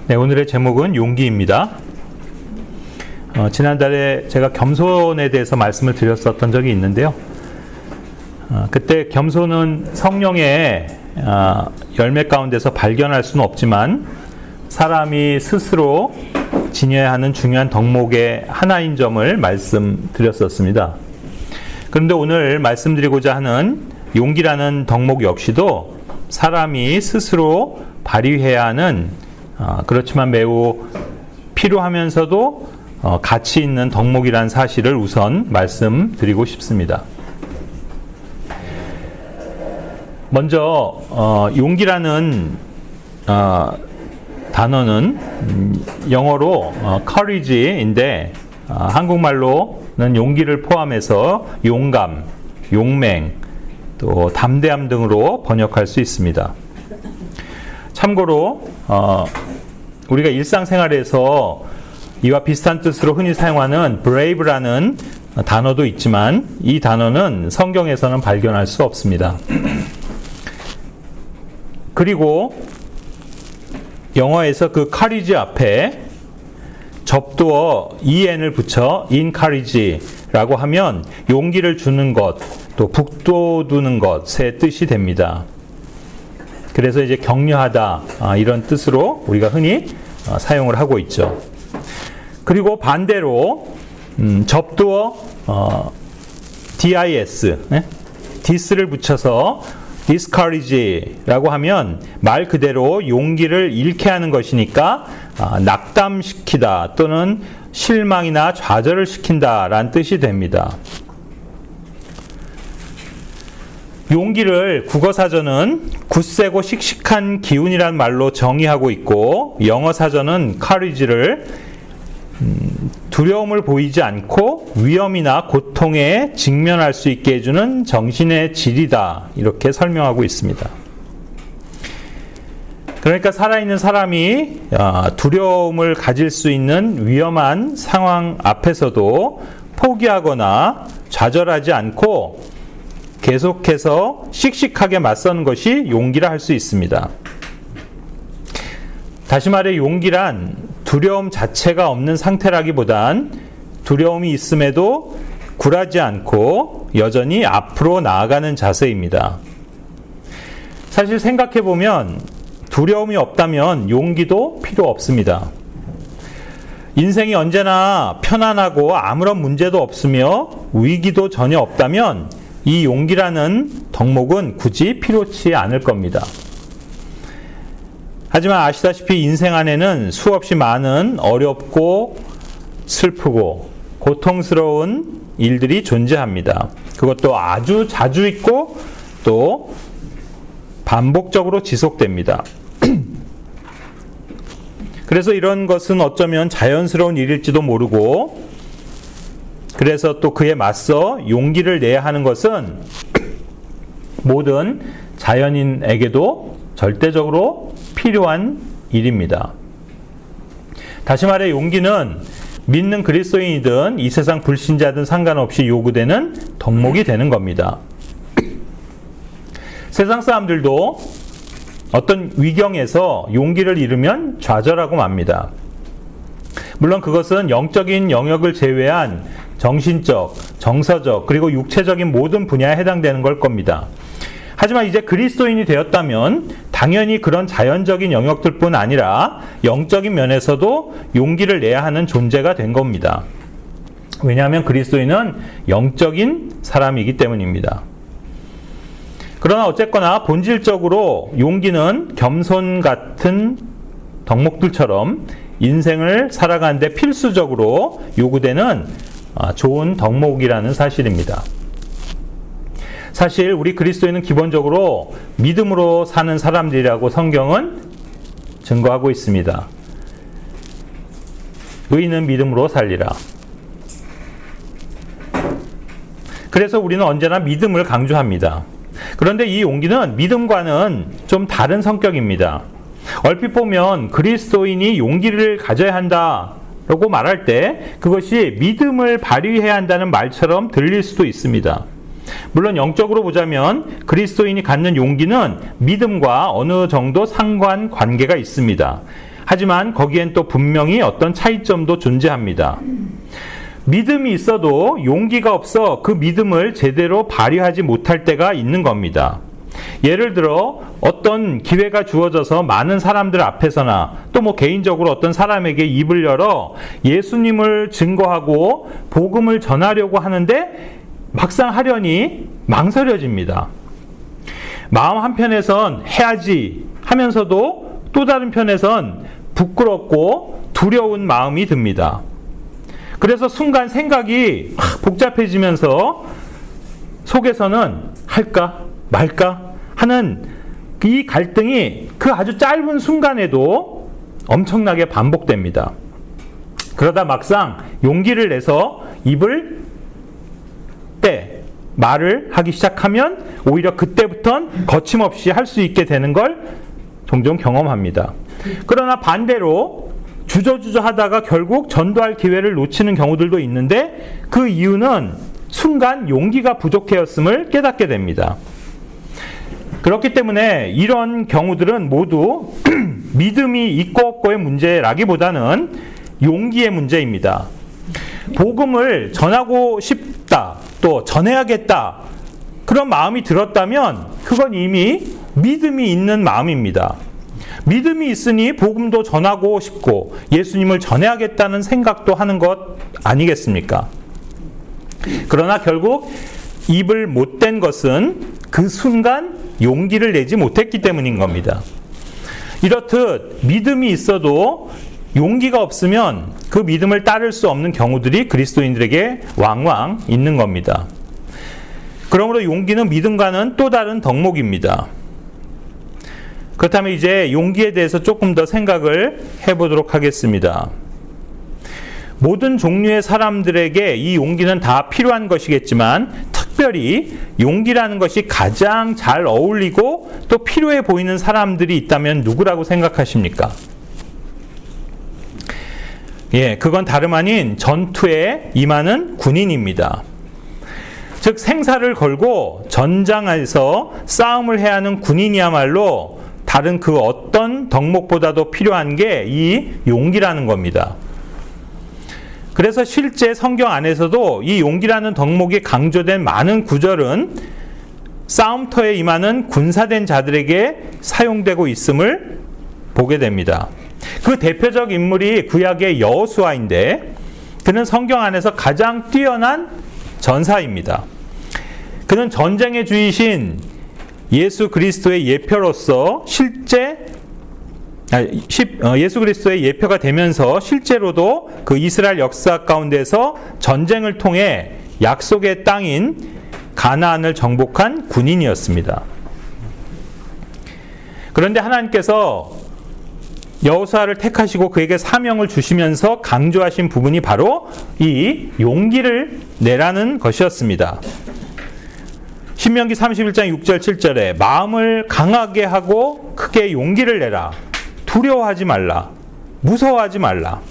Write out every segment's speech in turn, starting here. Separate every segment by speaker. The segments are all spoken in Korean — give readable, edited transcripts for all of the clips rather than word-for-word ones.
Speaker 1: 네, 오늘의 제목은 용기입니다. 지난달에 제가 겸손에 대해서 말씀을 드렸었던 적이 있는데요. 그때 겸손은 성령의 열매 가운데서 발견할 수는 없지만 사람이 스스로 지녀야 하는 중요한 덕목의 하나인 점을 말씀드렸었습니다. 그런데 오늘 말씀드리고자 하는 용기라는 덕목 역시도 사람이 스스로 발휘해야 하는 그렇지만 매우 필요하면서도 가치 있는 덕목이라는 사실을 우선 말씀드리고 싶습니다. 먼저 용기라는 단어는 영어로 courage인데 한국말로는 용기를 포함해서 용감, 용맹, 또 담대함 등으로 번역할 수 있습니다. 참고로 우리가 일상생활에서 이와 비슷한 뜻으로 흔히 사용하는 brave라는 단어도 있지만 이 단어는 성경에서는 발견할 수 없습니다. 그리고 영어에서 그 courage 앞에 접두어 en을 붙여 encourage라고 하면 용기를 주는 것, 또 북돋우는 것의 뜻이 됩니다. 그래서 이제 격려하다 이런 뜻으로 우리가 흔히 사용을 하고 있죠. 그리고 반대로 접두어 dis, dis를 붙여서 discourage라고 하면 말 그대로 용기를 잃게 하는 것이니까 낙담시키다 또는 실망이나 좌절을 시킨다라는 뜻이 됩니다. 용기를 국어사전은 굳세고 씩씩한 기운이란 말로 정의하고 있고 영어 사전은 courage를 두려움을 보이지 않고 위험이나 고통에 직면할 수 있게 해주는 정신의 질이다 이렇게 설명하고 있습니다. 그러니까 살아있는 사람이 두려움을 가질 수 있는 위험한 상황 앞에서도 포기하거나 좌절하지 않고 계속해서 씩씩하게 맞서는 것이 용기라 할 수 있습니다. 다시 말해 용기란 두려움 자체가 없는 상태라기보단 두려움이 있음에도 굴하지 않고 여전히 앞으로 나아가는 자세입니다. 사실 생각해보면 두려움이 없다면 용기도 필요 없습니다. 인생이 언제나 편안하고 아무런 문제도 없으며 위기도 전혀 없다면 이 용기라는 덕목은 굳이 필요치 않을 겁니다. 하지만 아시다시피 인생 안에는 수없이 많은 어렵고 슬프고 고통스러운 일들이 존재합니다. 그것도 아주 자주 있고 또 반복적으로 지속됩니다. 그래서 이런 것은 어쩌면 자연스러운 일일지도 모르고 그래서 또 그에 맞서 용기를 내야 하는 것은 모든 자연인에게도 절대적으로 필요한 일입니다. 다시 말해 용기는 믿는 그리스도인이든 이 세상 불신자든 상관없이 요구되는 덕목이 되는 겁니다. 세상 사람들도 어떤 위경에서 용기를 잃으면 좌절하고 맙니다. 물론 그것은 영적인 영역을 제외한 정신적, 정서적, 그리고 육체적인 모든 분야에 해당되는 걸 겁니다. 하지만 이제 그리스도인이 되었다면 당연히 그런 자연적인 영역들뿐 아니라 영적인 면에서도 용기를 내야 하는 존재가 된 겁니다. 왜냐하면 그리스도인은 영적인 사람이기 때문입니다. 그러나 어쨌거나 본질적으로 용기는 겸손 같은 덕목들처럼 인생을 살아가는 데 필수적으로 요구되는 좋은 덕목이라는 사실입니다. 사실 우리 그리스도인은 기본적으로 믿음으로 사는 사람들이라고 성경은 증거하고 있습니다. 의인은 믿음으로 살리라. 그래서 우리는 언제나 믿음을 강조합니다. 그런데 이 용기는 믿음과는 좀 다른 성격입니다. 얼핏 보면 그리스도인이 용기를 가져야 한다라고 말할 때 그것이 믿음을 발휘해야 한다는 말처럼 들릴 수도 있습니다. 물론 영적으로 보자면 그리스도인이 갖는 용기는 믿음과 어느 정도 상관관계가 있습니다. 하지만 거기엔 또 분명히 어떤 차이점도 존재합니다. 믿음이 있어도 용기가 없어 그 믿음을 제대로 발휘하지 못할 때가 있는 겁니다. 예를 들어 어떤 기회가 주어져서 많은 사람들 앞에서나 또 개인적으로 어떤 사람에게 입을 열어 예수님을 증거하고 복음을 전하려고 하는데 막상 하려니 망설여집니다. 마음 한편에선 해야지 하면서도 또 다른 편에선 부끄럽고 두려운 마음이 듭니다. 그래서 순간 생각이 복잡해지면서 속에서는 할까 말까 하는 이 갈등이 그 아주 짧은 순간에도 엄청나게 반복됩니다. 그러다 막상 용기를 내서 입을 말을 하기 시작하면 오히려 그때부터는 거침없이 할 수 있게 되는 걸 종종 경험합니다. 그러나 반대로 주저주저 하다가 결국 전도할 기회를 놓치는 경우들도 있는데 그 이유는 순간 용기가 부족하였음을 깨닫게 됩니다. 그렇기 때문에 이런 경우들은 모두 믿음이 있고 없고의 문제라기보다는 용기의 문제입니다. 복음을 전하고 싶다, 또 전해야겠다, 그런 마음이 들었다면 그건 이미 믿음이 있는 마음입니다. 믿음이 있으니 복음도 전하고 싶고 예수님을 전해야겠다는 생각도 하는 것 아니겠습니까? 그러나 결국 입을 못 댄 것은 그 순간 용기를 내지 못했기 때문인 겁니다. 이렇듯 믿음이 있어도 용기가 없으면 그 믿음을 따를 수 없는 경우들이 그리스도인들에게 왕왕 있는 겁니다. 그러므로 용기는 믿음과는 또 다른 덕목입니다. 그렇다면 이제 용기에 대해서 조금 더 생각을 해보도록 하겠습니다. 모든 종류의 사람들에게 이 용기는 다 필요한 것이겠지만 특별히 용기라는 것이 가장 잘 어울리고 또 필요해 보이는 사람들이 있다면 누구라고 생각하십니까? 그건 다름 아닌 전투에 임하는 군인입니다. 즉 생사를 걸고 전장에서 싸움을 해야 하는 군인이야말로 다른 그 어떤 덕목보다도 필요한 게 이 용기라는 겁니다. 그래서 실제 성경 안에서도 이 용기라는 덕목이 강조된 많은 구절은 싸움터에 임하는 군사된 자들에게 사용되고 있음을 보게 됩니다. 그 대표적 인물이 구약의 여호수아인데 그는 성경 안에서 가장 뛰어난 전사입니다. 그는 전쟁의 주이신 예수 그리스도의 예표로서 예수 그리스도의 예표가 되면서 실제로도 그 이스라엘 역사 가운데서 전쟁을 통해 약속의 땅인 가나안을 정복한 군인이었습니다. 그런데 하나님께서 여호수아를 택하시고 그에게 사명을 주시면서 강조하신 부분이 바로 이 용기를 내라는 것이었습니다. 신명기 31장 6절 7절에 마음을 강하게 하고 크게 용기를 내라. 두려워하지 말라. 무서워하지 말라.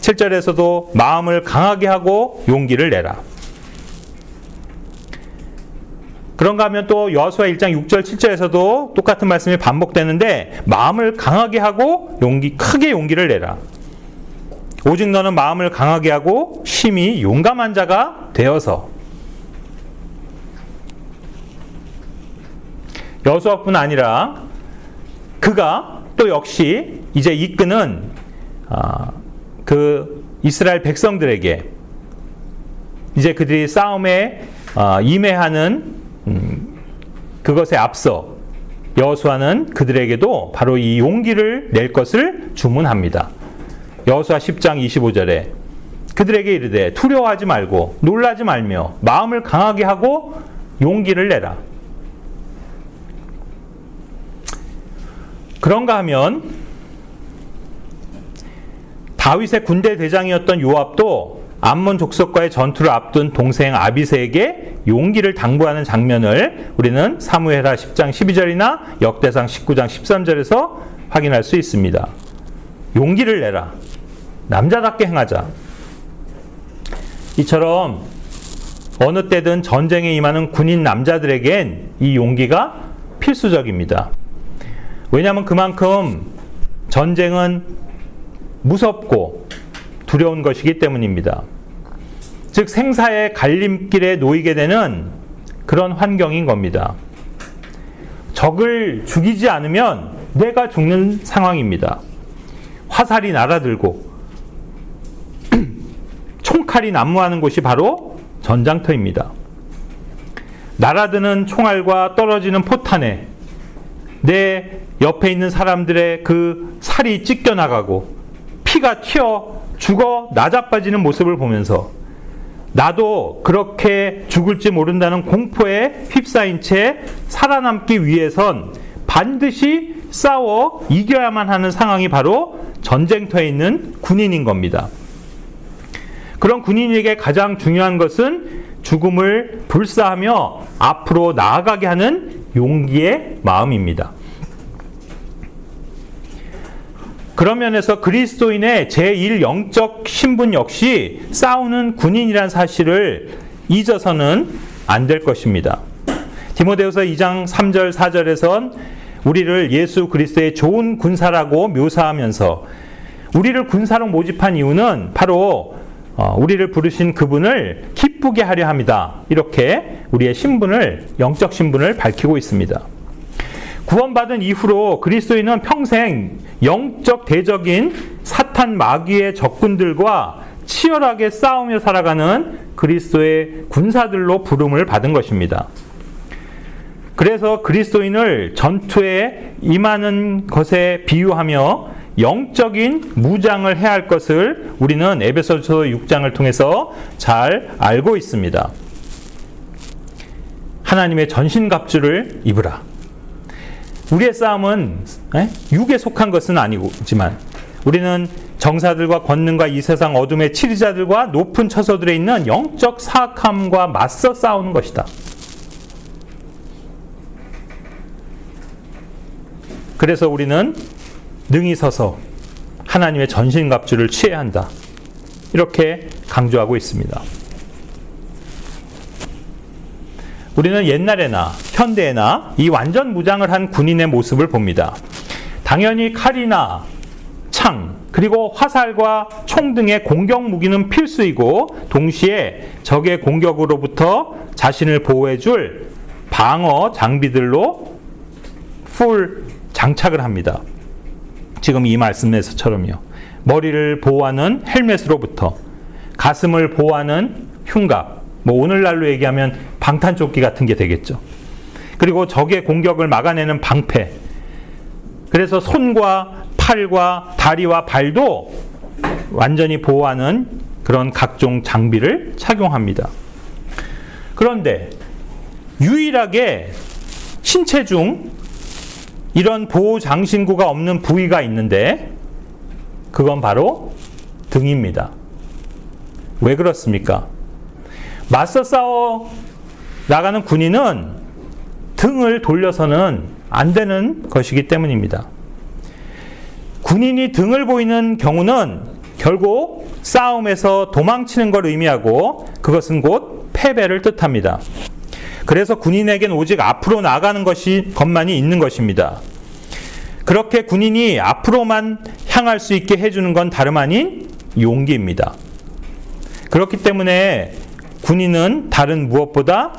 Speaker 1: 7절에서도 마음을 강하게 하고 용기를 내라. 그런가 하면 또 여호수아 1장 6절 7절에서도 똑같은 말씀이 반복되는데 마음을 강하게 하고 크게 용기를 내라. 오직 너는 마음을 강하게 하고 심히 용감한 자가 되어서. 여호수아뿐 아니라 그가 또 역시 이제 이끄는 그 이스라엘 백성들에게 이제 그들이 싸움에 임해하는 그것에 앞서 여호수아는 그들에게도 바로 이 용기를 낼 것을 주문합니다. 여호수아 10장 25절에 그들에게 이르되 두려워하지 말고 놀라지 말며 마음을 강하게 하고 용기를 내라. 그런가 하면 다윗의 군대 대장이었던 요압도 암몬 족속과의 전투를 앞둔 동생 아비새에게 용기를 당부하는 장면을 우리는 사무엘하 10장 12절이나 역대상 19장 13절에서 확인할 수 있습니다. 용기를 내라. 남자답게 행하자. 이처럼 어느 때든 전쟁에 임하는 군인 남자들에겐 이 용기가 필수적입니다. 왜냐하면 그만큼 전쟁은 무섭고 두려운 것이기 때문입니다. 즉 생사의 갈림길에 놓이게 되는 그런 환경인 겁니다. 적을 죽이지 않으면 내가 죽는 상황입니다. 화살이 날아들고 총칼이 난무하는 곳이 바로 전장터입니다. 날아드는 총알과 떨어지는 포탄에 내 옆에 있는 사람들의 그 살이 찢겨나가고 피가 튀어 죽어 나자빠지는 모습을 보면서 나도 그렇게 죽을지 모른다는 공포에 휩싸인 채 살아남기 위해선 반드시 싸워 이겨야만 하는 상황이 바로 전쟁터에 있는 군인인 겁니다. 그런 군인에게 가장 중요한 것은 죽음을 불사하며 앞으로 나아가게 하는 용기의 마음입니다. 그런 면에서 그리스도인의 제1 영적 신분 역시 싸우는 군인이란 사실을 잊어서는 안 될 것입니다. 디모데후서 2장 3절 4절에선 우리를 예수 그리스도의 좋은 군사라고 묘사하면서 우리를 군사로 모집한 이유는 바로 우리를 부르신 그분을 기쁘게 하려 합니다. 이렇게 우리의 신분을, 영적 신분을 밝히고 있습니다. 구원받은 이후로 그리스도인은 평생 영적 대적인 사탄 마귀의 적군들과 치열하게 싸우며 살아가는 그리스도의 군사들로 부름을 받은 것입니다. 그래서 그리스도인을 전투에 임하는 것에 비유하며 영적인 무장을 해야 할 것을 우리는 에베소서 6장을 통해서 잘 알고 있습니다. 하나님의 전신갑주를 입으라. 우리의 싸움은 육에 속한 것은 아니지만 우리는 정사들과 권능과 이 세상 어둠의 치리자들과 높은 처소들에 있는 영적 사악함과 맞서 싸우는 것이다. 그래서 우리는 능히 서서 하나님의 전신갑주를 취해야 한다. 이렇게 강조하고 있습니다. 우리는 옛날에나 현대에나 이 완전 무장을 한 군인의 모습을 봅니다. 당연히 칼이나 창, 그리고 화살과 총 등의 공격 무기는 필수이고 동시에 적의 공격으로부터 자신을 보호해줄 방어 장비들로 풀 장착을 합니다. 지금 이 말씀에서처럼요. 머리를 보호하는 헬멧으로부터 가슴을 보호하는 흉갑, 오늘날로 얘기하면 방탄조끼 같은 게 되겠죠. 그리고 적의 공격을 막아내는 방패. 그래서 손과 팔과 다리와 발도 완전히 보호하는 그런 각종 장비를 착용합니다. 그런데 유일하게 신체 중 이런 보호 장신구가 없는 부위가 있는데 그건 바로 등입니다. 왜 그렇습니까? 맞서 싸워 나가는 군인은 등을 돌려서는 안 되는 것이기 때문입니다. 군인이 등을 보이는 경우는 결국 싸움에서 도망치는 걸 의미하고 그것은 곧 패배를 뜻합니다. 그래서 군인에겐 오직 앞으로 나가는 것만이 있는 것입니다. 그렇게 군인이 앞으로만 향할 수 있게 해주는 건 다름 아닌 용기입니다. 그렇기 때문에 군인은 다른 무엇보다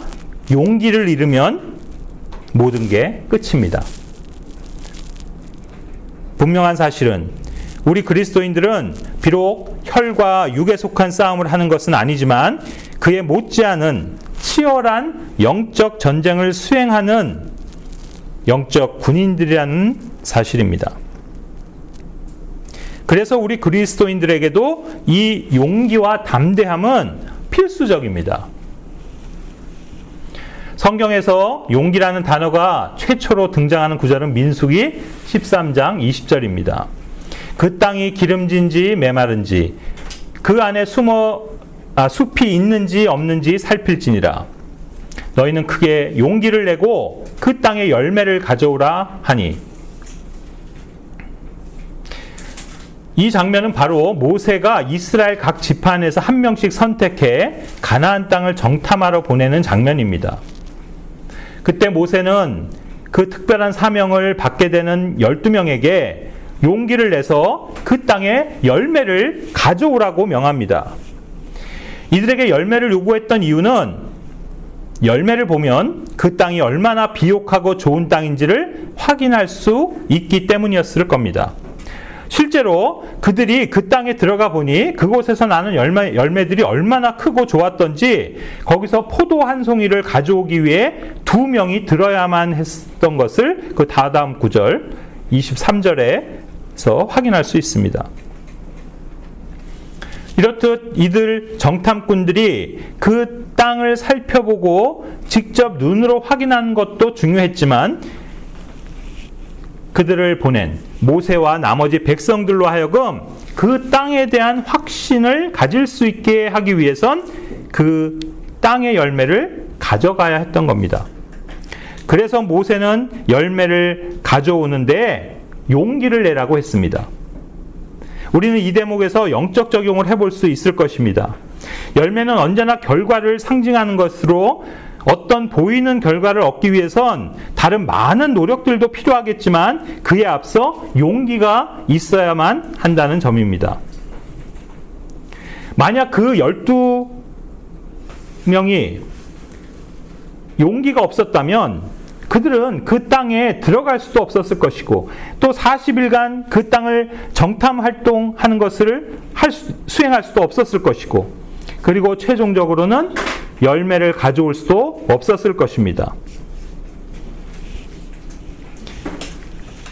Speaker 1: 용기를 잃으면 모든 게 끝입니다. 분명한 사실은 우리 그리스도인들은 비록 혈과 육에 속한 싸움을 하는 것은 아니지만 그에 못지않은 치열한 영적 전쟁을 수행하는 영적 군인들이라는 사실입니다. 그래서 우리 그리스도인들에게도 이 용기와 담대함은 필수적입니다. 성경에서 용기라는 단어가 최초로 등장하는 구절은 민수기 13장 20절입니다. 그 땅이 기름진지 메마른지 그 안에 숲이 있는지 없는지 살필지니라. 너희는 크게 용기를 내고 그 땅의 열매를 가져오라 하니. 이 장면은 바로 모세가 이스라엘 각 지파에서 한 명씩 선택해 가나안 땅을 정탐하러 보내는 장면입니다. 그때 모세는 그 특별한 사명을 받게 되는 12명에게 용기를 내서 그 땅에 열매를 가져오라고 명합니다. 이들에게 열매를 요구했던 이유는 열매를 보면 그 땅이 얼마나 비옥하고 좋은 땅인지를 확인할 수 있기 때문이었을 겁니다. 실제로 그들이 그 땅에 들어가 보니 그곳에서 나는 열매들이 얼마나 크고 좋았던지 거기서 포도 한 송이를 가져오기 위해 2명이 들어야만 했던 것을 그 다다음 구절 23절에서 확인할 수 있습니다. 이렇듯 이들 정탐꾼들이 그 땅을 살펴보고 직접 눈으로 확인한 것도 중요했지만 그들을 보낸 모세와 나머지 백성들로 하여금 그 땅에 대한 확신을 가질 수 있게 하기 위해선 그 땅의 열매를 가져가야 했던 겁니다. 그래서 모세는 열매를 가져오는데 용기를 내라고 했습니다. 우리는 이 대목에서 영적 적용을 해볼 수 있을 것입니다. 열매는 언제나 결과를 상징하는 것으로 어떤 보이는 결과를 얻기 위해선 다른 많은 노력들도 필요하겠지만 그에 앞서 용기가 있어야만 한다는 점입니다. 만약 그 12명이 용기가 없었다면 그들은 그 땅에 들어갈 수도 없었을 것이고 또 40일간 그 땅을 정탐 활동하는 것을 수행할 수도 없었을 것이고 그리고 최종적으로는 열매를 가져올 수도 없었을 것입니다.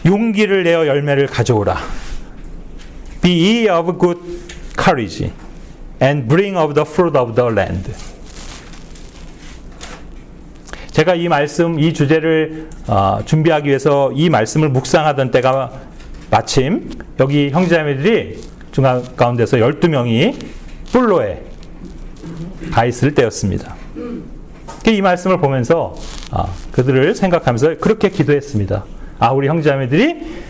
Speaker 1: 용기를 내어 열매를 가져오라. Be ye of good courage and bring of the fruit of the land. 제가 이 말씀, 이 주제를 준비하기 위해서 이 말씀을 묵상하던 때가 마침 여기 형제자매들이 중간 가운데서 12명이 뿔로에 가 있을 때였습니다. 이 말씀을 보면서 그들을 생각하면서 그렇게 기도했습니다. 우리 형제자매들이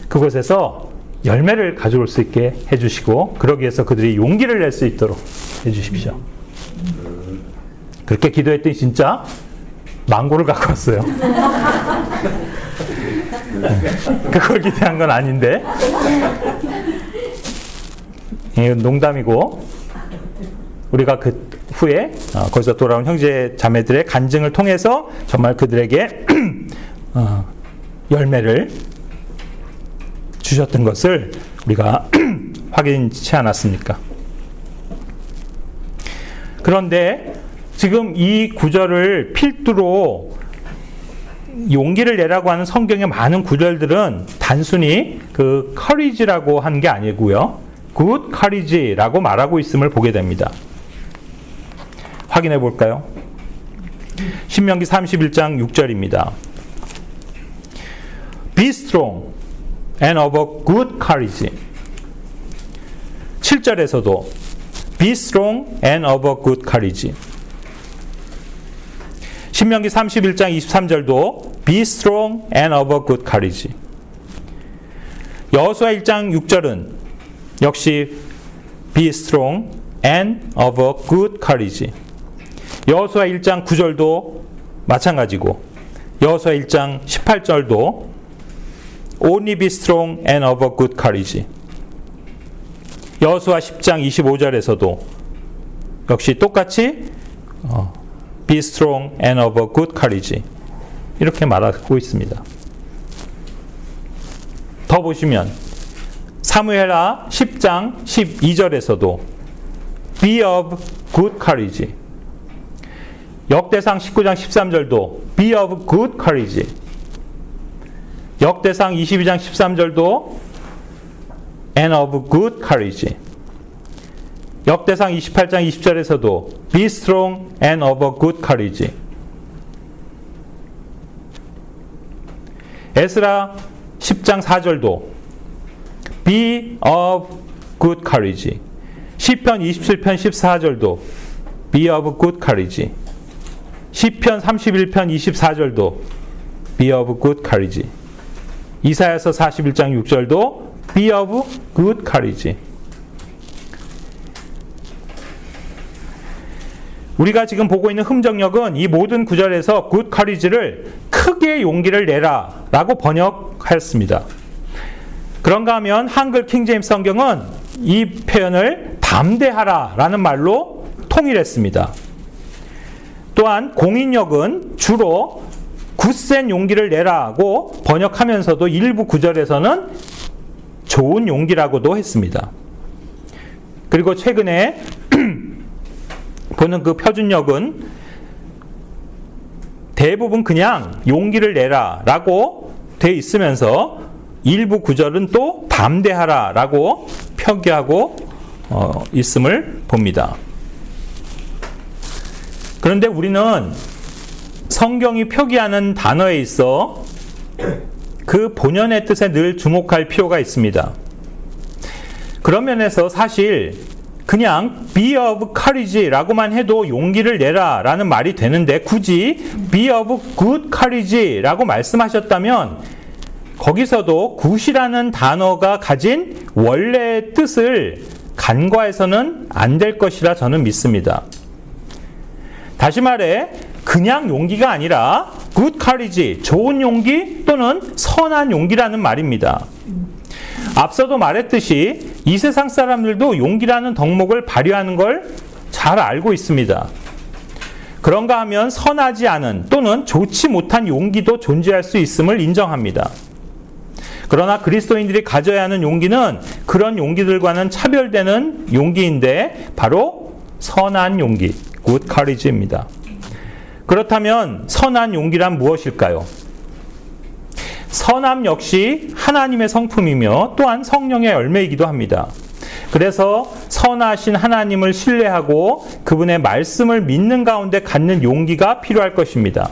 Speaker 1: 그곳에서 열매를 가져올 수 있게 해주시고 그러기 위해서 그들이 용기를 낼 수 있도록 해주십시오. 그렇게 기도했더니 진짜 망고를 갖고 왔어요. 그걸 기대한 건 아닌데 이건 농담이고 우리가 그 후에 거기서 돌아온 형제 자매들의 간증을 통해서 정말 그들에게 열매를 주셨던 것을 우리가 확인치 않았습니까? 그런데 지금 이 구절을 필두로 용기를 내라고 하는 성경의 많은 구절들은 단순히 그 courage라고 한 게 아니고요. good courage라고 말하고 있음을 보게 됩니다. 확인해 볼까요? 신명기 31장 6절입니다. Be strong and of a good courage. 7절에서도 Be strong and of a good courage. 신명기 31장 23절도 Be strong and of a good courage. 여호수아 1장 6절은 역시 Be strong and of a good courage. 여호수아 1장 9절도 마찬가지고 여호수아 1장 18절도 Only be strong and of a good courage. 여호수아 10장 25절에서도 역시 똑같이 Be strong and of a good courage. 이렇게 말하고 있습니다. 더 보시면 사무엘하 10장 12절에서도 Be of good courage. 역대상 19장 13절도 Be of good courage. 역대상 22장 13절도 And of good courage. 역대상 28장 20절에서도 Be strong and of a good courage. 에스라 10장 4절도 Be of good courage. 시편 27편 14절도 Be of good courage. 시편 31편 24절도 Be of good courage. 이사야서 41장 6절도 Be of good courage. 우리가 지금 보고 있는 흠정역은 이 모든 구절에서 good courage를 크게 용기를 내라 라고 번역하였습니다. 그런가 하면 한글 킹제임스 성경은 이 표현을 담대하라 라는 말로 통일했습니다. 또한 공인역은 주로 굳센 용기를 내라고 번역하면서도 일부 구절에서는 좋은 용기라고도 했습니다. 그리고 최근에 보는 그 표준역은 대부분 그냥 용기를 내라 라고 돼 있으면서 일부 구절은 또 담대하라 라고 표기하고 있음을 봅니다. 그런데 우리는 성경이 표기하는 단어에 있어 그 본연의 뜻에 늘 주목할 필요가 있습니다. 그런 면에서 사실 그냥 be of courage라고만 해도 용기를 내라 라는 말이 되는데 굳이 be of good courage라고 말씀하셨다면 거기서도 good이라는 단어가 가진 원래의 뜻을 간과해서는 안 될 것이라 저는 믿습니다. 다시 말해 그냥 용기가 아니라 good courage, 좋은 용기 또는 선한 용기라는 말입니다. 앞서도 말했듯이 이 세상 사람들도 용기라는 덕목을 발휘하는 걸 잘 알고 있습니다. 그런가 하면 선하지 않은 또는 좋지 못한 용기도 존재할 수 있음을 인정합니다. 그러나 그리스도인들이 가져야 하는 용기는 그런 용기들과는 차별되는 용기인데 바로 선한 용기, good courage입니다. 그렇다면 선한 용기란 무엇일까요? 선함 역시 하나님의 성품이며 또한 성령의 열매이기도 합니다. 그래서 선하신 하나님을 신뢰하고 그분의 말씀을 믿는 가운데 갖는 용기가 필요할 것입니다.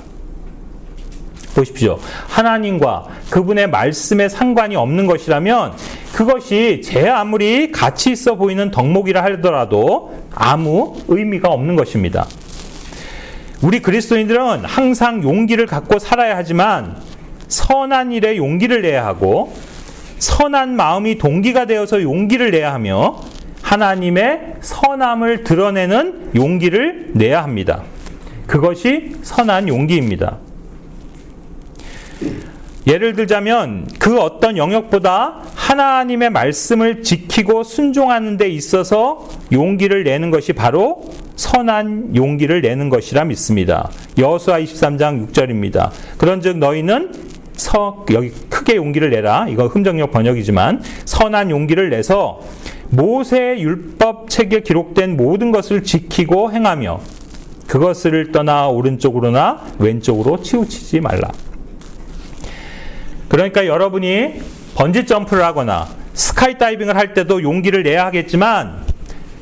Speaker 1: 보십시오. 하나님과 그분의 말씀에 상관이 없는 것이라면 그것이 제 아무리 가치 있어 보이는 덕목이라 하더라도 아무 의미가 없는 것입니다. 우리 그리스도인들은 항상 용기를 갖고 살아야 하지만 선한 일에 용기를 내야 하고 선한 마음이 동기가 되어서 용기를 내야 하며 하나님의 선함을 드러내는 용기를 내야 합니다. 그것이 선한 용기입니다. 예를 들자면 그 어떤 영역보다 하나님의 말씀을 지키고 순종하는 데 있어서 용기를 내는 것이 바로 선한 용기를 내는 것이라 믿습니다. 여호수아 23장 6절입니다. 그런즉 너희는 여기 크게 용기를 내라. 이거 흠정역 번역이지만 선한 용기를 내서 모세의 율법 책에 기록된 모든 것을 지키고 행하며 그것을 떠나 오른쪽으로나 왼쪽으로 치우치지 말라. 그러니까 여러분이 번지 점프를 하거나 스카이다이빙을 할 때도 용기를 내야 하겠지만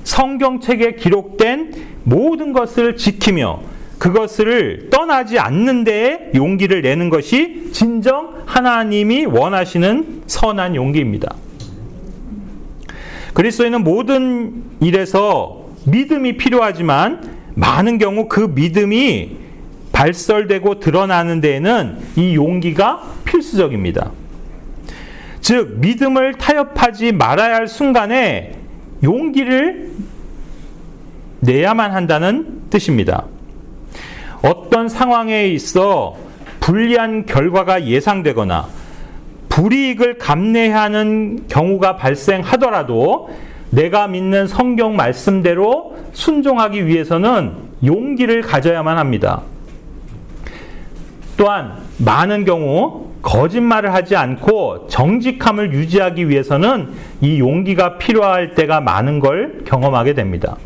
Speaker 1: 성경책에 기록된 모든 것을 지키며 그것을 떠나지 않는 데에 용기를 내는 것이 진정 하나님이 원하시는 선한 용기입니다. 그리스도인은 모든 일에서 믿음이 필요하지만 많은 경우 그 믿음이 발설되고 드러나는 데에는 이 용기가 필수적입니다. 즉 믿음을 타협하지 말아야 할 순간에 용기를 내야만 한다는 뜻입니다. 어떤 상황에 있어 불리한 결과가 예상되거나 불이익을 감내해야 하는 경우가 발생하더라도 내가 믿는 성경 말씀대로 순종하기 위해서는 용기를 가져야만 합니다. 또한 많은 경우 거짓말을 하지 않고 정직함을 유지하기 위해서는 이 용기가 필요할 때가 많은 걸 경험하게 됩니다.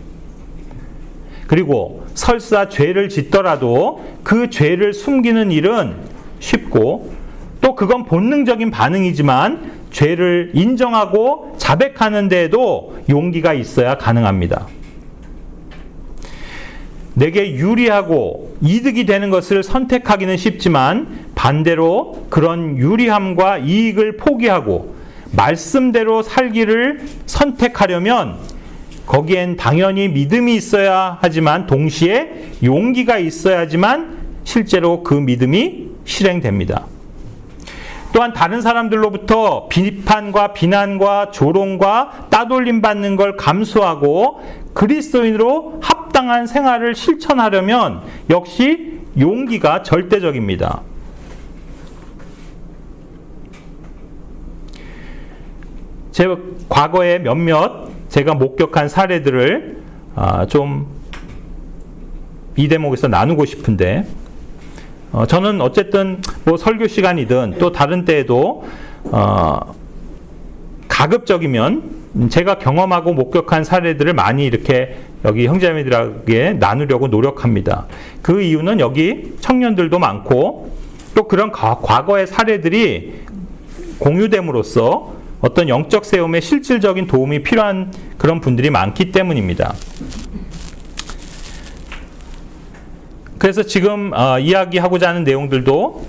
Speaker 1: 그리고 설사 죄를 짓더라도 그 죄를 숨기는 일은 쉽고 또 그건 본능적인 반응이지만 죄를 인정하고 자백하는 데에도 용기가 있어야 가능합니다. 내게 유리하고 이득이 되는 것을 선택하기는 쉽지만 반대로 그런 유리함과 이익을 포기하고 말씀대로 살기를 선택하려면 거기엔 당연히 믿음이 있어야 하지만 동시에 용기가 있어야지만 실제로 그 믿음이 실행됩니다. 또한 다른 사람들로부터 비판과 비난과 조롱과 따돌림 받는 걸 감수하고 그리스도인으로 합당한 합당한 생활을 실천하려면 역시 용기가 절대적입니다. 제 과거에 몇몇 제가 목격한 사례들을 좀 이 대목에서 나누고 싶은데, 저는 어쨌든 뭐 설교 시간이든 또 다른 때에도 가급적이면 제가 경험하고 목격한 사례들을 많이 이렇게 여기 형제자매들에게 나누려고 노력합니다. 그 이유는 여기 청년들도 많고 또 그런 과거의 사례들이 공유됨으로써 어떤 영적 세움에 실질적인 도움이 필요한 그런 분들이 많기 때문입니다. 그래서 지금 이야기하고자 하는 내용들도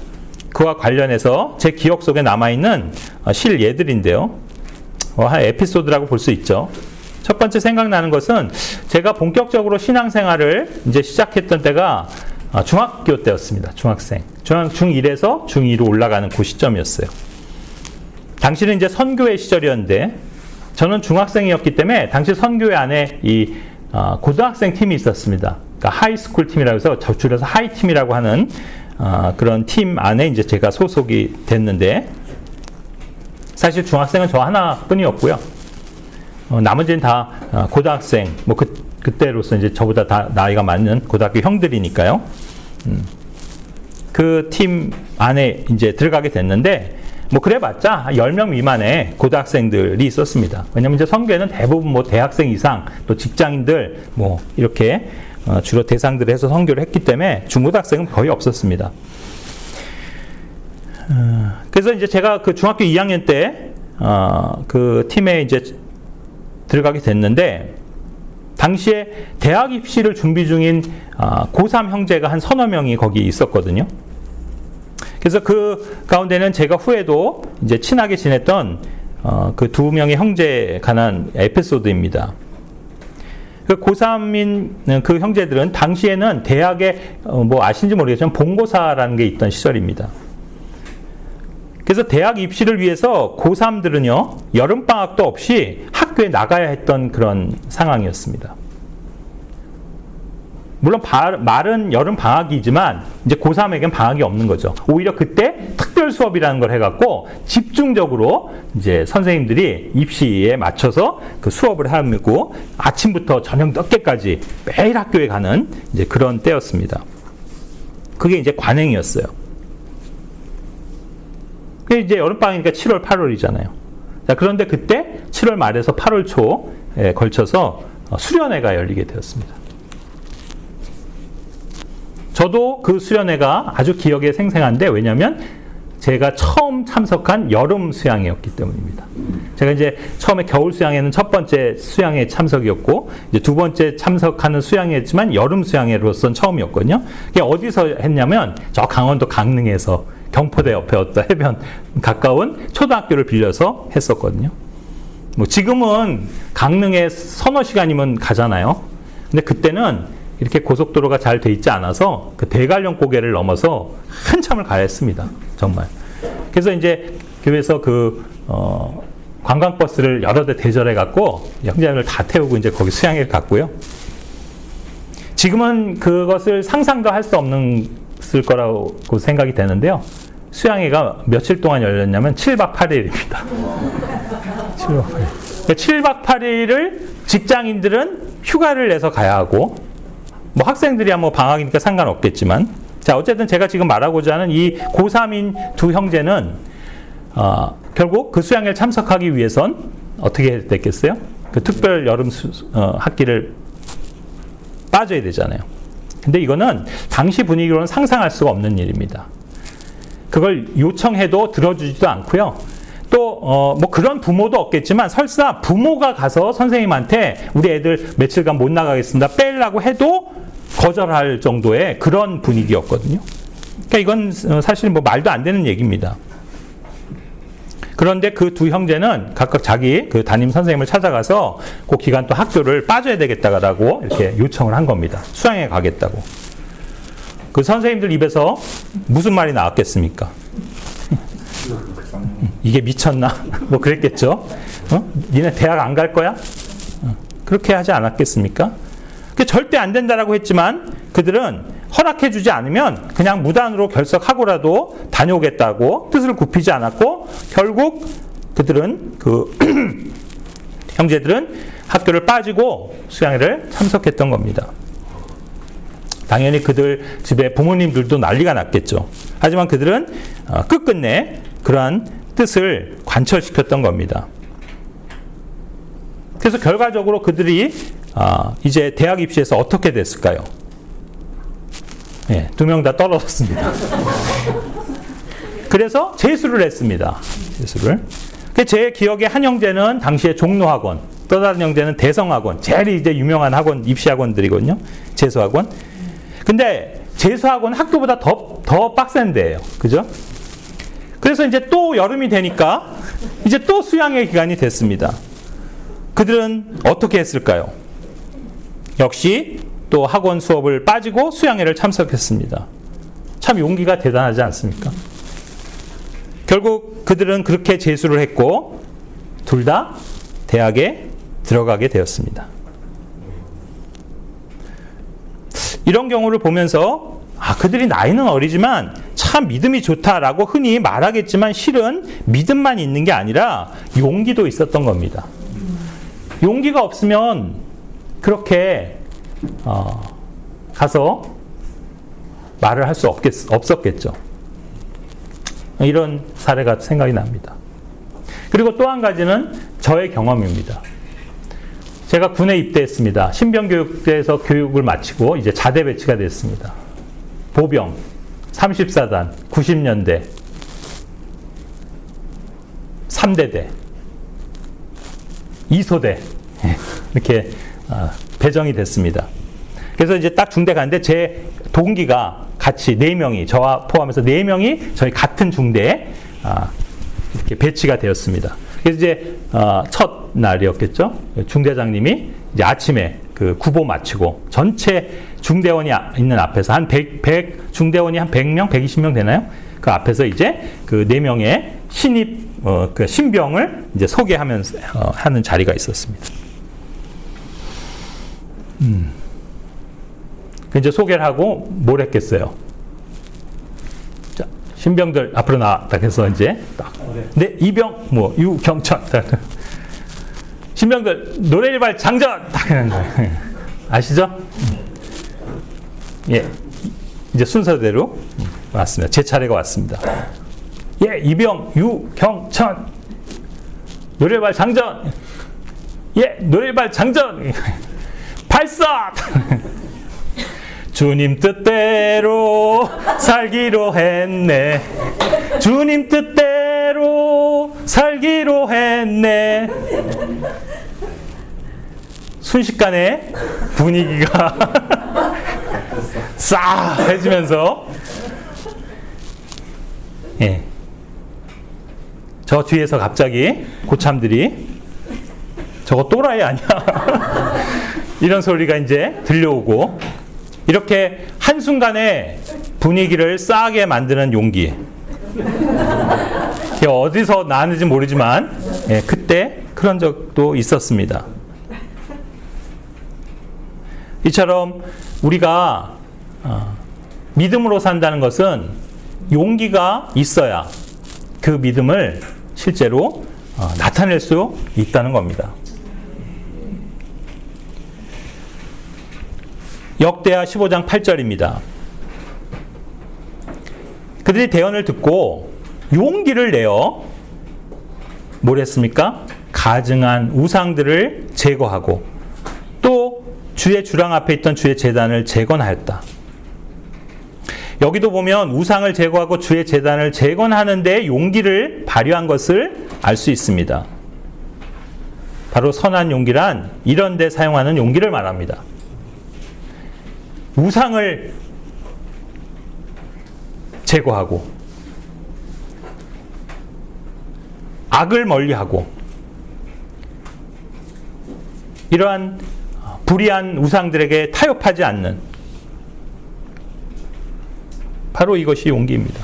Speaker 1: 그와 관련해서 제 기억 속에 남아있는 실예들인데요. 한 에피소드라고 볼 수 있죠. 첫 번째 생각나는 것은 제가 본격적으로 신앙생활을 이제 시작했던 때가 중학교 때였습니다. 중학생. 중1에서 중2로 올라가는 그 시점이었어요. 당시는 이제 선교회 시절이었는데 저는 중학생이었기 때문에 당시 선교회 안에 이 고등학생 팀이 있었습니다. 그러니까 하이스쿨 팀이라고 해서 줄여서 하이팀이라고 하는 그런 팀 안에 이제 제가 소속이 됐는데, 사실 중학생은 저 하나뿐이었고요. 나머지는 다 고등학생, 뭐 그때로서 이제 저보다 다 나이가 많은 고등학교 형들이니까요. 그 팀 안에 이제 들어가게 됐는데, 뭐 그래봤자 10명 미만의 고등학생들이 있었습니다. 왜냐면 이제 선교회는 대부분 뭐 대학생 이상, 또 직장인들 뭐 이렇게 주로 대상들을 해서 선교를 했기 때문에 중고등학생은 거의 없었습니다. 그래서 이제 제가 그 중학교 2학년 때 그 팀에 이제 들어가게 됐는데, 당시에 대학 입시를 준비 중인 고3 형제가 한 서너 명이 거기 있었거든요. 그래서 그 가운데는 제가 후에도 이제 친하게 지냈던 그 두 명의 형제에 관한 에피소드입니다. 그 고3인 그 형제들은 당시에는 대학에 뭐 아신지 모르겠지만 본고사라는 게 있던 시절입니다. 그래서 대학 입시를 위해서 고3들은요, 여름방학도 없이 학교에 나가야 했던 그런 상황이었습니다. 물론 말은 여름 방학이지만 이제 고3에겐 방학이 없는 거죠. 오히려 그때 특별 수업이라는 걸 해갖고 집중적으로 이제 선생님들이 입시에 맞춰서 그 수업을 하고 아침부터 저녁 늦게까지 매일 학교에 가는 이제 그런 때였습니다. 그게 이제 관행이었어요. 그게 이제 여름방학이니까 7월, 8월이잖아요. 자, 그런데 그때 7월 말에서 8월 초에 걸쳐서 수련회가 열리게 되었습니다. 저도 그 수련회가 아주 기억에 생생한데, 왜냐하면 제가 처음 참석한 여름 수양회였기 때문입니다. 제가 이제 처음에 겨울 수양회는 첫 번째 수양회 참석이었고, 이제 두 번째 참석하는 수양회였지만 여름 수양회로서는 처음이었거든요. 그게 어디서 했냐면 저 강원도 강릉에서 경포대 옆에 어떤 해변 가까운 초등학교를 빌려서 했었거든요. 뭐 지금은 강릉에 서너 시간이면 가잖아요. 근데 그때는 이렇게 고속도로가 잘 돼 있지 않아서 그 대관령 고개를 넘어서 한참을 가야 했습니다. 정말. 그래서 이제 교회에서 그 관광버스를 여러 대 대절해 갖고 형제를 다 태우고 이제 거기 수양회를 갔고요. 지금은 그것을 상상도 할 수 없을 거라고 생각이 되는데요. 수양회가 며칠 동안 열렸냐면 7박 8일입니다. 7박 8일. 7박 8일을 직장인들은 휴가를 내서 가야 하고, 뭐 학생들이야 뭐 방학이니까 상관없겠지만, 자, 어쨌든 제가 지금 말하고자 하는 이 고3인 두 형제는 결국 그 수양회를 참석하기 위해선 어떻게 됐겠어요? 그 특별 여름 학기를 빠져야 되잖아요. 근데 이거는 당시 분위기로는 상상할 수가 없는 일입니다. 그걸 요청해도 들어주지도 않고요. 또 뭐 그런 부모도 없겠지만 설사 부모가 가서 선생님한테 우리 애들 며칠간 못 나가겠습니다 빼려고 해도 거절할 정도의 그런 분위기였거든요. 그러니까 이건 사실 뭐 말도 안 되는 얘기입니다. 그런데 그 두 형제는 각각 자기 그 담임 선생님을 찾아가서 그 기간 또 학교를 빠져야 되겠다라고 이렇게 요청을 한 겁니다. 수양회 가겠다고. 그 선생님들 입에서 무슨 말이 나왔겠습니까? 이게 미쳤나? 뭐 그랬겠죠. 니네 대학 안 갈 거야? 그렇게 하지 않았겠습니까? 그게 절대 안 된다라고 했지만 그들은 허락해주지 않으면 그냥 무단으로 결석하고라도 다녀오겠다고 뜻을 굽히지 않았고, 결국 그들은 형제들은 학교를 빠지고 수양회를 참석했던 겁니다. 당연히 그들 집에 부모님들도 난리가 났겠죠. 하지만 그들은 끝끝내 그러한 뜻을 관철시켰던 겁니다. 그래서 결과적으로 그들이 이제 대학 입시에서 어떻게 됐을까요? 네, 2명 다 떨어졌습니다. 그래서 재수를 했습니다. 재수를. 제 기억에 한 형제는 당시에 종로학원, 또 다른 형제는 대성학원, 제일 이제 유명한 학원, 입시학원들이거든요. 재수학원. 근데 재수학원 학교보다 더 빡센 데예요. 그죠? 그래서 이제 또 여름이 되니까 이제 또 수양회 기간이 됐습니다. 그들은 어떻게 했을까요? 역시 또 학원 수업을 빠지고 수양회를 참석했습니다. 참 용기가 대단하지 않습니까? 결국 그들은 그렇게 재수를 했고 둘 다 대학에 들어가게 되었습니다. 이런 경우를 보면서 그들이 나이는 어리지만 참 믿음이 좋다라고 흔히 말하겠지만 실은 믿음만 있는 게 아니라 용기도 있었던 겁니다. 용기가 없으면 그렇게 가서 말을 할 수 없었겠죠. 이런 사례가 생각이 납니다. 그리고 또 한 가지는 저의 경험입니다. 제가 군에 입대했습니다. 신병교육대에서 교육을 마치고 이제 자대 배치가 됐습니다. 보병 34단 90년대 3대대 2소대 이렇게 배정이 됐습니다. 그래서 이제 딱 중대 가는데 제 동기가 같이 4명이, 저와 포함해서 4명이 저희 같은 중대에 이렇게 배치가 되었습니다. 그래서 이제 첫 날이었겠죠. 중대장님이 이제 아침에 그 구보 마치고 전체 중대원이 있는 앞에서 한 100 중대원이 한 100명, 120명 되나요? 그 앞에서 이제 그 4명의 신입 그 신병을 이제 소개하면서 하는 자리가 있었습니다. 이제 소개를 하고 뭘 했겠어요? 자, 신병들 앞으로 나와. 딱 해서 이제 딱. 네, 이병, 유경천. 신병들, 노래일발 장전! 딱 하는 거예요. 아시죠? 예. 이제 순서대로 왔습니다. 제 차례가 왔습니다. 예, 이병, 유경천. 노래일발 장전! 예, 노래일발 장전! 발사! 주님 뜻대로 살기로 했네. 주님 뜻대로 살기로 했네. 순식간에 분위기가 싸해지면서 예. 저 뒤에서 갑자기 고참들이 저거 또라이 아니야? 이런 소리가 이제 들려오고 이렇게 한순간에 분위기를 싸하게 만드는 용기. 어디서 나왔는지 모르지만 예, 그때 그런 적도 있었습니다. 이처럼 우리가 믿음으로 산다는 것은 용기가 있어야 그 믿음을 실제로 나타낼 수 있다는 겁니다. 역대하 15장 8절입니다. 그들이 대언을 듣고 용기를 내어 뭘 했습니까? 가증한 우상들을 제거하고 또 주의 주랑 앞에 있던 주의 제단을 재건하였다. 여기도 보면 우상을 제거하고 주의 제단을 재건하는 데 용기를 발휘한 것을 알 수 있습니다. 바로 선한 용기란 이런 데 사용하는 용기를 말합니다. 우상을 제거하고 악을 멀리하고 이러한 불의한 우상들에게 타협하지 않는 바로 이것이 용기입니다.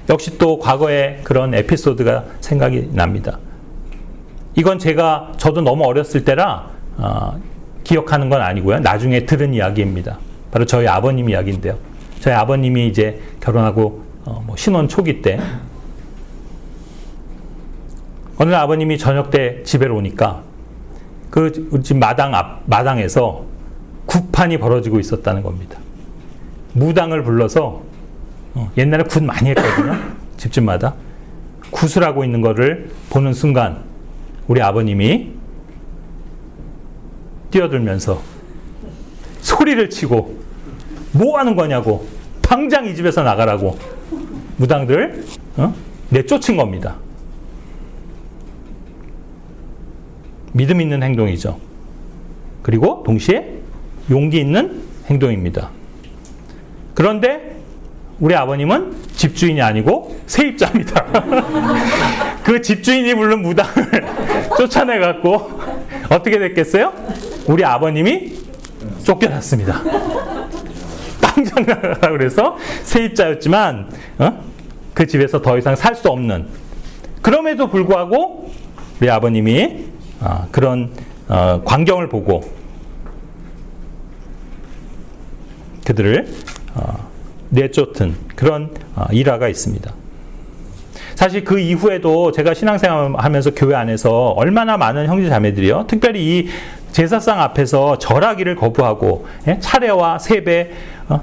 Speaker 1: 역시 또 과거의 그런 에피소드가 생각이 납니다. 이건 저도 너무 어렸을 때라 기억하는 건 아니고요. 나중에 들은 이야기입니다. 바로 저희 아버님 이야기인데요. 저희 아버님이 이제 결혼하고 신혼 초기 때 어느 날 아버님이 저녁 때 집에 오니까 그 우리 집 마당에서 굿판이 벌어지고 있었다는 겁니다. 무당을 불러서 옛날에 굿 많이 했거든요. 집집마다 굿을 하고 있는 거를 보는 순간 우리 아버님이 뛰어들면서 소리를 치고 뭐 하는 거냐고 당장 이 집에서 나가라고 무당들 내쫓은 겁니다. 믿음 있는 행동이죠. 그리고 동시에 용기 있는 행동입니다. 그런데 우리 아버님은 집주인이 아니고 세입자입니다. 그 집주인이 부른 무당을 쫓아내갖고 어떻게 됐겠어요? 우리 아버님이 쫓겨났습니다. 당장 나가라 그래서 세입자였지만 그 집에서 더 이상 살 수 없는, 그럼에도 불구하고 우리 아버님이 그런 광경을 보고 그들을 내쫓은 그런 일화가 있습니다. 사실 그 이후에도 제가 신앙생활하면서 교회 안에서 얼마나 많은 형제 자매들이요, 특별히 이 제사상 앞에서 절하기를 거부하고 차례와 세배,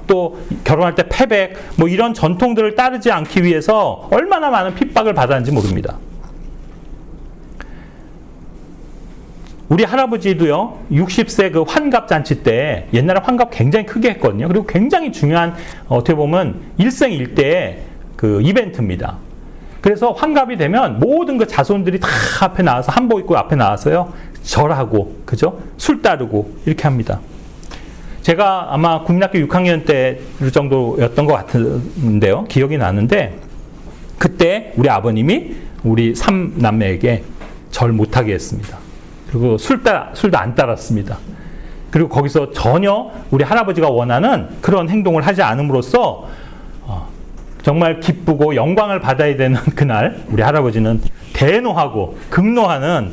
Speaker 1: 또 결혼할 때 패백, 뭐 이런 전통들을 따르지 않기 위해서 얼마나 많은 핍박을 받았는지 모릅니다. 우리 할아버지도요, 60세 그 환갑잔치 때, 옛날에 환갑 굉장히 크게 했거든요. 그리고 굉장히 중요한, 어떻게 보면 일생일대의 그 이벤트입니다. 그래서 환갑이 되면 모든 그 자손들이 다 앞에 나와서, 한복 입고 앞에 나와서요, 절하고, 그죠? 술 따르고, 이렇게 합니다. 제가 아마 국민학교 6학년 때 정도였던 것 같은데요. 기억이 나는데, 그때 우리 아버님이 우리 3남매에게 절 못하게 했습니다. 그리고 술도 안 따랐습니다. 그리고 거기서 전혀 우리 할아버지가 원하는 그런 행동을 하지 않음으로써 정말 기쁘고 영광을 받아야 되는 그날 우리 할아버지는 대노하고 극노하는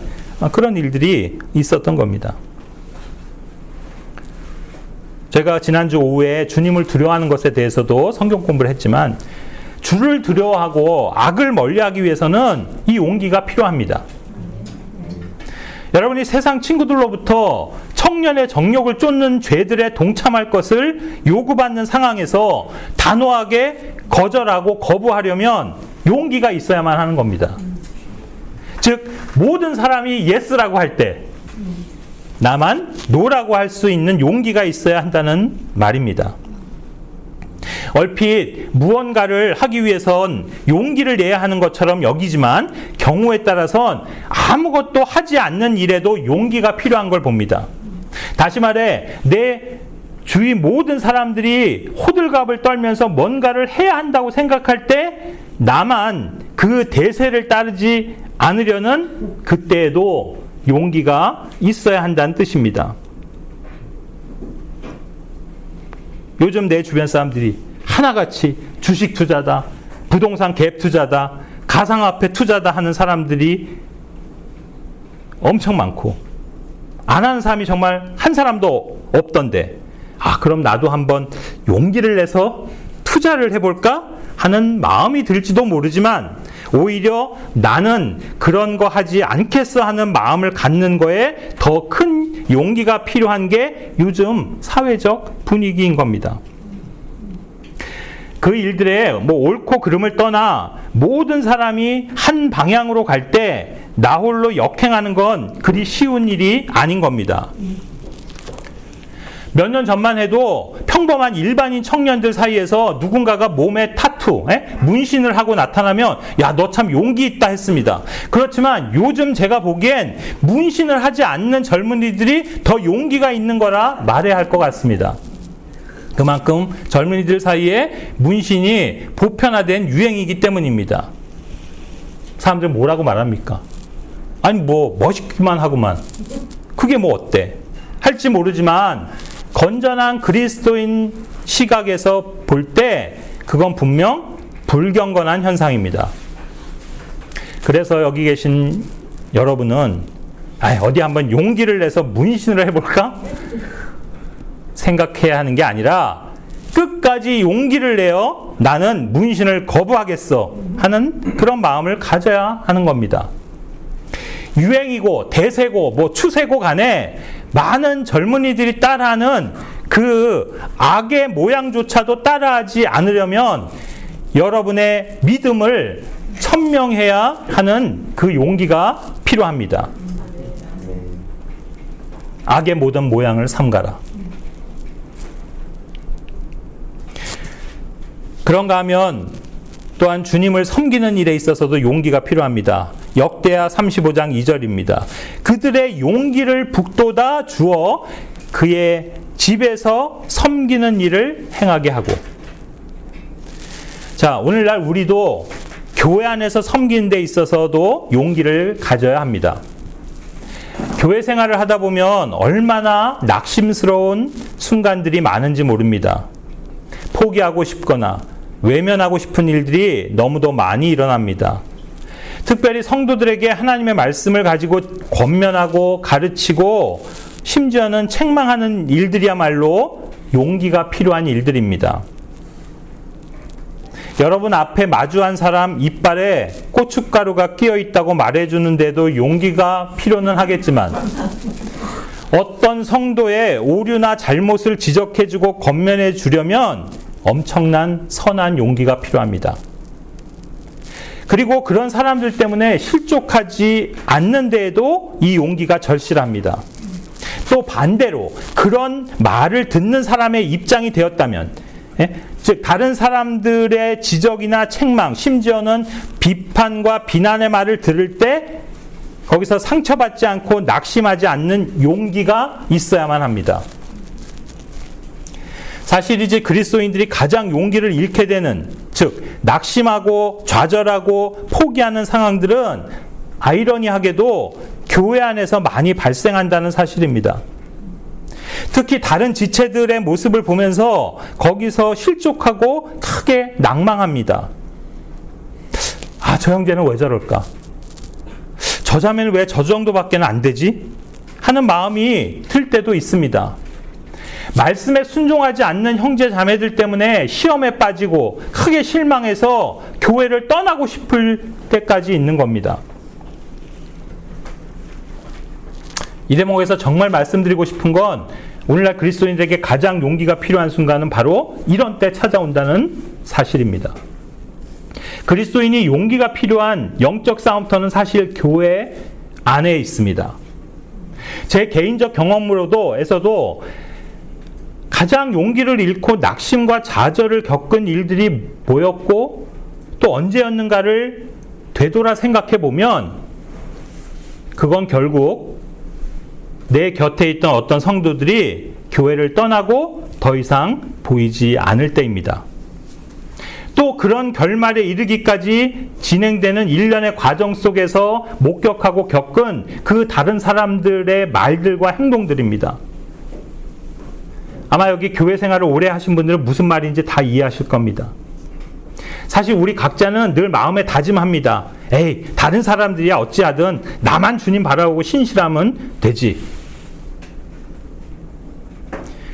Speaker 1: 그런 일들이 있었던 겁니다. 제가 지난주 오후에 주님을 두려워하는 것에 대해서도 성경 공부를 했지만, 주를 두려워하고 악을 멀리하기 위해서는 이 용기가 필요합니다. 여러분이 세상 친구들로부터 청년의 정욕을 쫓는 죄들에 동참할 것을 요구받는 상황에서 단호하게 거절하고 거부하려면 용기가 있어야만 하는 겁니다. 즉, 모든 사람이 예스라고 할 때 나만 노라고 할 수 있는 용기가 있어야 한다는 말입니다. 얼핏 무언가를 하기 위해선 용기를 내야 하는 것처럼 여기지만 경우에 따라선 아무것도 하지 않는 일에도 용기가 필요한 걸 봅니다. 다시 말해, 내 주위 모든 사람들이 호들갑을 떨면서 뭔가를 해야 한다고 생각할 때 나만 그 대세를 따르지 않으려는 그때에도 용기가 있어야 한다는 뜻입니다. 요즘 내 주변 사람들이 하나같이 주식 투자다, 부동산 갭 투자다, 가상화폐 투자다 하는 사람들이 엄청 많고, 안 하는 사람이 정말 한 사람도 없던데, 그럼 나도 한번 용기를 내서 투자를 해볼까 하는 마음이 들지도 모르지만, 오히려 나는 그런 거 하지 않겠어 하는 마음을 갖는 거에 더 큰 용기가 필요한 게 요즘 사회적 분위기인 겁니다. 그 일들에 옳고 그름을 떠나 모든 사람이 한 방향으로 갈 때 나 홀로 역행하는 건 그리 쉬운 일이 아닌 겁니다. 몇 년 전만 해도 평범한 일반인 청년들 사이에서 누군가가 몸에 타투, 문신을 하고 나타나면 야, 너 참 용기 있다 했습니다. 그렇지만 요즘 제가 보기엔 문신을 하지 않는 젊은이들이 더 용기가 있는 거라 말해야 할 것 같습니다. 그만큼 젊은이들 사이에 문신이 보편화된 유행이기 때문입니다. 사람들 뭐라고 말합니까? 아니 멋있기만 하구만. 그게 어때? 할지 모르지만 건전한 그리스도인 시각에서 볼 때 그건 분명 불경건한 현상입니다. 그래서 여기 계신 여러분은 어디 한번 용기를 내서 문신을 해볼까? 생각해야 하는 게 아니라 끝까지 용기를 내어 나는 문신을 거부하겠어 하는 그런 마음을 가져야 하는 겁니다. 유행이고 대세고 뭐 추세고 간에 많은 젊은이들이 따라하는 그 악의 모양조차도 따라하지 않으려면 여러분의 믿음을 천명해야 하는 그 용기가 필요합니다. 악의 모든 모양을 삼가라. 그런가 하면 또한 주님을 섬기는 일에 있어서도 용기가 필요합니다. 역대하 35장 2절입니다. 그들의 용기를 북돋아 주어 그의 집에서 섬기는 일을 행하게 하고. 자, 오늘날 우리도 교회 안에서 섬기는 데 있어서도 용기를 가져야 합니다. 교회 생활을 하다 보면 얼마나 낙심스러운 순간들이 많은지 모릅니다. 포기하고 싶거나 외면하고 싶은 일들이 너무도 많이 일어납니다. 특별히 성도들에게 하나님의 말씀을 가지고 권면하고 가르치고 심지어는 책망하는 일들이야말로 용기가 필요한 일들입니다. 여러분 앞에 마주한 사람 이빨에 고춧가루가 끼어 있다고 말해주는데도 용기가 필요는 하겠지만 어떤 성도의 오류나 잘못을 지적해주고 권면해 주려면 엄청난 선한 용기가 필요합니다. 그리고 그런 사람들 때문에 실족하지 않는 데에도 이 용기가 절실합니다. 또 반대로 그런 말을 듣는 사람의 입장이 되었다면, 즉 다른 사람들의 지적이나 책망, 심지어는 비판과 비난의 말을 들을 때 거기서 상처받지 않고 낙심하지 않는 용기가 있어야만 합니다. 사실 이제 그리스도인들이 가장 용기를 잃게 되는, 즉 낙심하고 좌절하고 포기하는 상황들은 아이러니하게도 교회 안에서 많이 발생한다는 사실입니다. 특히 다른 지체들의 모습을 보면서 거기서 실족하고 크게 낭망합니다. 아, 저 형제는 왜 저럴까? 저 자매는 왜 저 정도밖에 안 되지? 하는 마음이 들 때도 있습니다. 말씀에 순종하지 않는 형제 자매들 때문에 시험에 빠지고 크게 실망해서 교회를 떠나고 싶을 때까지 있는 겁니다. 이 대목에서 정말 말씀드리고 싶은 건 오늘날 그리스도인들에게 가장 용기가 필요한 순간은 바로 이런 때 찾아온다는 사실입니다. 그리스도인이 용기가 필요한 영적 싸움터는 사실 교회 안에 있습니다. 제 개인적 경험으로도 가장 용기를 잃고 낙심과 좌절을 겪은 일들이 뭐였고 또 언제였는가를 되돌아 생각해 보면 그건 결국 내 곁에 있던 어떤 성도들이 교회를 떠나고 더 이상 보이지 않을 때입니다. 또 그런 결말에 이르기까지 진행되는 일련의 과정 속에서 목격하고 겪은 그 다른 사람들의 말들과 행동들입니다. 아마 여기 교회 생활을 오래 하신 분들은 무슨 말인지 다 이해하실 겁니다. 사실 우리 각자는 늘 마음에 다짐합니다. 에이, 다른 사람들이야 어찌하든 나만 주님 바라보고 신실하면 되지.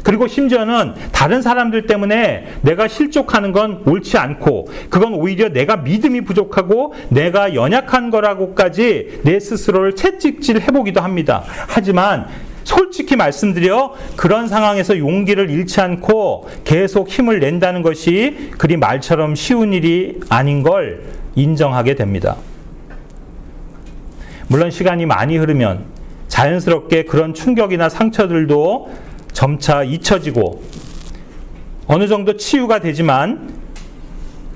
Speaker 1: 그리고 심지어는 다른 사람들 때문에 내가 실족하는 건 옳지 않고 그건 오히려 내가 믿음이 부족하고 내가 연약한 거라고까지 내 스스로를 채찍질 해보기도 합니다. 하지만 솔직히 말씀드려 그런 상황에서 용기를 잃지 않고 계속 힘을 낸다는 것이 그리 말처럼 쉬운 일이 아닌 걸 인정하게 됩니다. 물론 시간이 많이 흐르면 자연스럽게 그런 충격이나 상처들도 점차 잊혀지고 어느 정도 치유가 되지만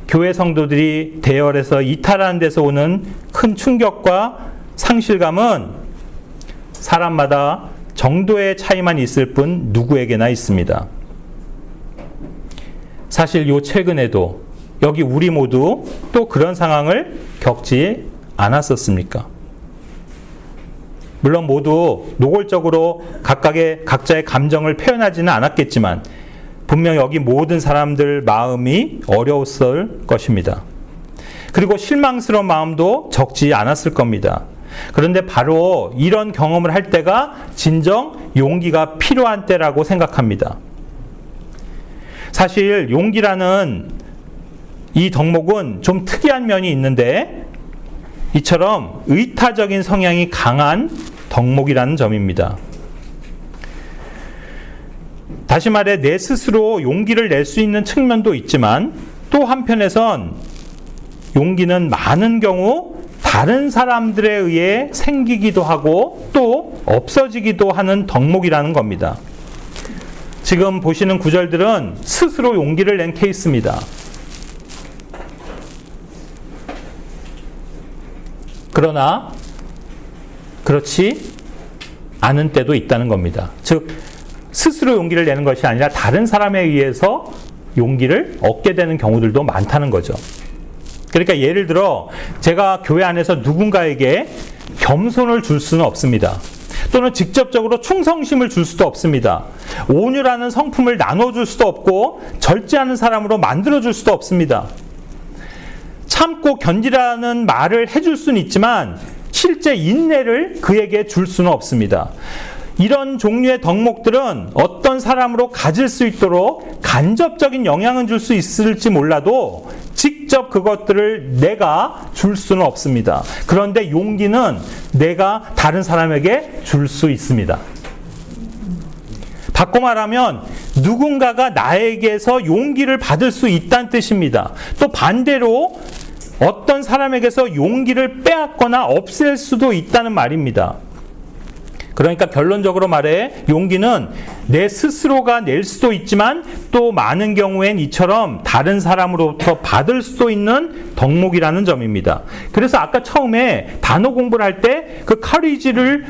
Speaker 1: 교회 성도들이 대열에서 이탈하는 데서 오는 큰 충격과 상실감은 사람마다 정도의 차이만 있을 뿐 누구에게나 있습니다. 사실 요 최근에도 여기 우리 모두 또 그런 상황을 겪지 않았었습니까? 물론 모두 노골적으로 각자의 감정을 표현하지는 않았겠지만 분명 여기 모든 사람들 마음이 어려웠을 것입니다. 그리고 실망스러운 마음도 적지 않았을 겁니다. 그런데 바로 이런 경험을 할 때가 진정 용기가 필요한 때라고 생각합니다. 사실 용기라는 이 덕목은 좀 특이한 면이 있는데 이처럼 의타적인 성향이 강한 덕목이라는 점입니다. 다시 말해 내 스스로 용기를 낼 수 있는 측면도 있지만 또 한편에선 용기는 많은 경우 다른 사람들에 의해 생기기도 하고 또 없어지기도 하는 덕목이라는 겁니다. 지금 보시는 구절들은 스스로 용기를 낸 케이스입니다. 그러나 그렇지 않은 때도 있다는 겁니다. 즉 스스로 용기를 내는 것이 아니라 다른 사람에 의해서 용기를 얻게 되는 경우들도 많다는 거죠. 그러니까 예를 들어 제가 교회 안에서 누군가에게 겸손을 줄 수는 없습니다. 또는 직접적으로 충성심을 줄 수도 없습니다. 온유라는 성품을 나눠줄 수도 없고 절제하는 사람으로 만들어줄 수도 없습니다. 참고 견디라는 말을 해줄 수는 있지만 실제 인내를 그에게 줄 수는 없습니다. 이런 종류의 덕목들은 어떤 사람으로 가질 수 있도록 간접적인 영향은 줄 수 있을지 몰라도 직접 그것들을 내가 줄 수는 없습니다. 그런데 용기는 내가 다른 사람에게 줄 수 있습니다. 바꿔 말하면 누군가가 나에게서 용기를 받을 수 있다는 뜻입니다. 또 반대로 어떤 사람에게서 용기를 빼앗거나 없앨 수도 있다는 말입니다. 그러니까 결론적으로 말해 용기는 내 스스로가 낼 수도 있지만 또 많은 경우엔 이처럼 다른 사람으로부터 받을 수도 있는 덕목이라는 점입니다. 그래서 아까 처음에 단어 공부를 할 때 그 courage를